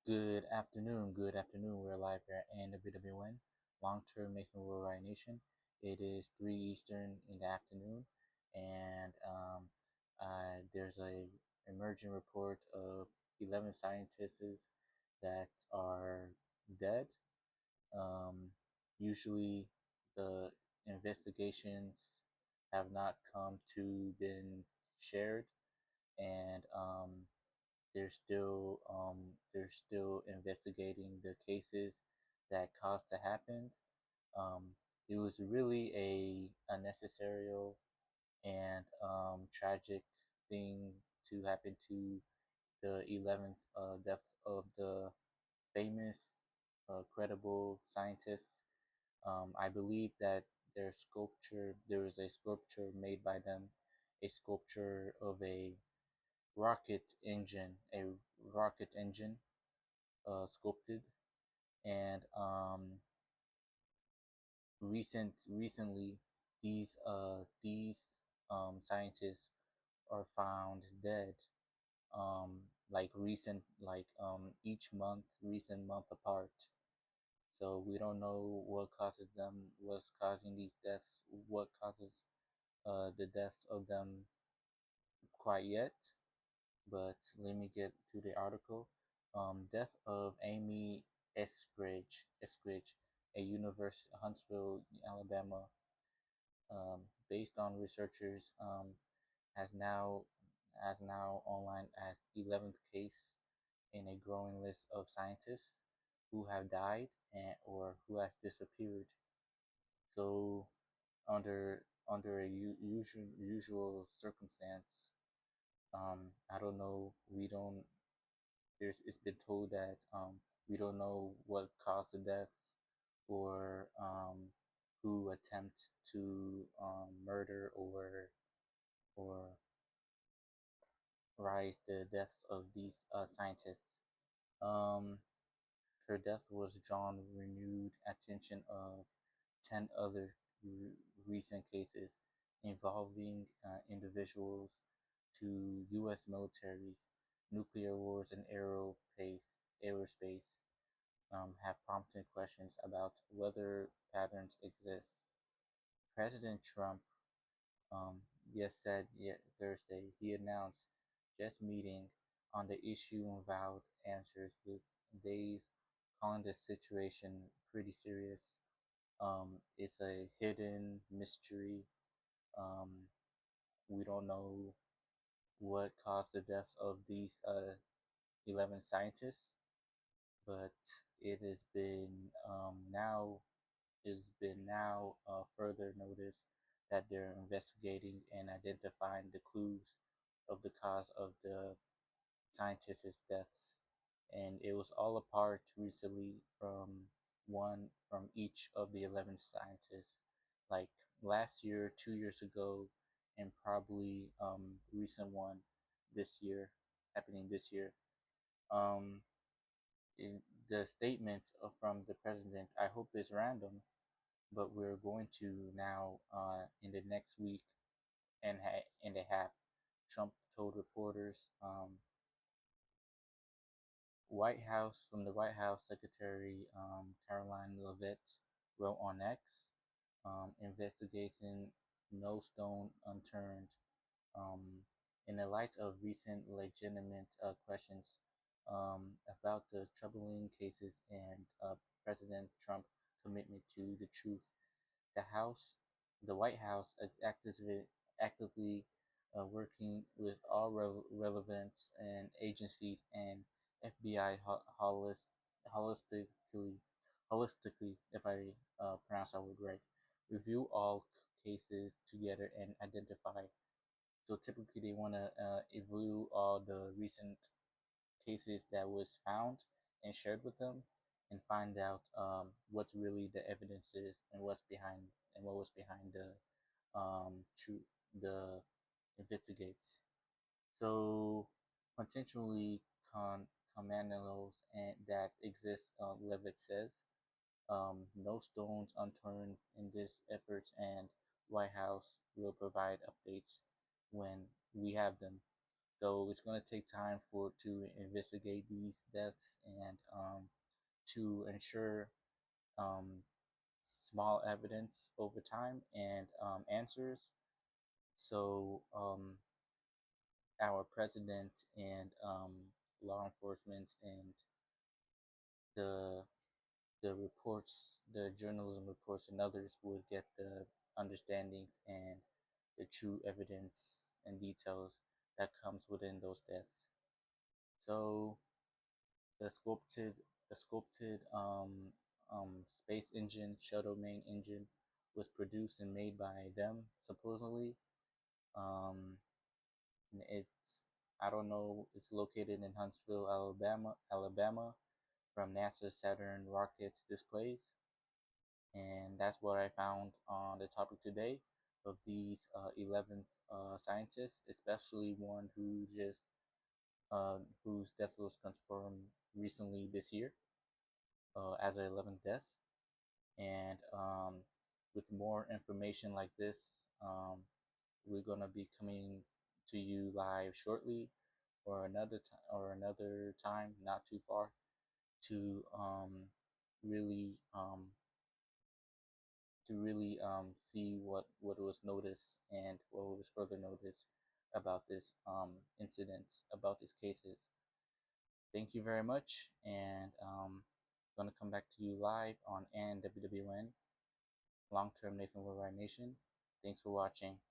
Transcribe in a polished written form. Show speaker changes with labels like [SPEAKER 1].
[SPEAKER 1] Good afternoon. We're live here in the BWN, Long Term Mason Worldwide Nation. It is 3 Eastern in the afternoon, and there's a emerging report of 11 scientists that are dead. Um, Usually, the investigations have not come to been shared, and they're still investigating the cases that caused to happen. It was really a unnecessary and tragic thing to happen to the 11th death of the famous, credible scientists. I believe that there was a sculpture made by them, a sculpture of a rocket engine sculpted, and recently these scientists are found dead, recent month apart. So we don't know what's causing these deaths, what causes the deaths of them quite yet. But let me get to the article. Death of Amy Eskridge, a Huntsville, Alabama, based on researchers, has now online as 11th case in a growing list of scientists who have died or who has disappeared. So under a usual circumstance, I don't know. We don't. It's been told that we don't know what caused the deaths, or who attempt to murder or rise the deaths of these scientists. Um, Her death was drawn renewed attention of 10 other recent cases involving individuals to U.S. militaries, nuclear wars, and aerospace, have prompted questions about whether patterns exist. President Trump, Thursday, he announced just meeting on the issue and vowed answers with days, calling the situation pretty serious. It's a hidden mystery. Um, we don't know what caused the deaths of these 11 scientists, but it has been further noticed that they're investigating and identifying the clues of the cause of the scientists' deaths. And it was all apart recently from each of the 11 scientists, like last year, 2 years ago, and probably recent one this year, happening this year. Um, in the statement from the president, I hope it's random, but we're going to now, in the next week and a half, Trump told reporters, the White House Secretary, Caroline Leavitt, wrote on X, investigation no stone unturned. Um, in the light of recent legitimate questions about the troubling cases and President Trump's commitment to the truth, the House, the White House, is actively working with all relevant and agencies and FBI holistically, if I pronounce that word right, review all cases together and identify. So typically, they want to review all the recent cases that was found and shared with them, and find out what's really the evidence is, and what was behind the investigates. So potentially commandos and that exist, Levitt says. No stones unturned in this effort, and White House will provide updates when we have them. So it's going to take time to investigate these deaths and to ensure um, small evidence over time and answers. So our president and law enforcement and the the reports, the journalism reports, and others would get the understandings and the true evidence and details that comes within those deaths. So the sculpted the sculpted space engine, shuttle main engine, was produced and made by them supposedly. Um, it's I don't know. It's located in Huntsville, Alabama, from NASA's Saturn rockets displays. And that's what I found on the topic today of these 11th scientists, especially one whose death was confirmed recently this year as an 11th death. And with more information like this, um, we're gonna be coming to you live shortly, or another time, not too far, to really see what was noticed and what was further noticed about this incidents, about these cases. Thank you very much, and gonna come back to you live on NWWN, Long Term Nathan Worldwide Nation. Thanks for watching.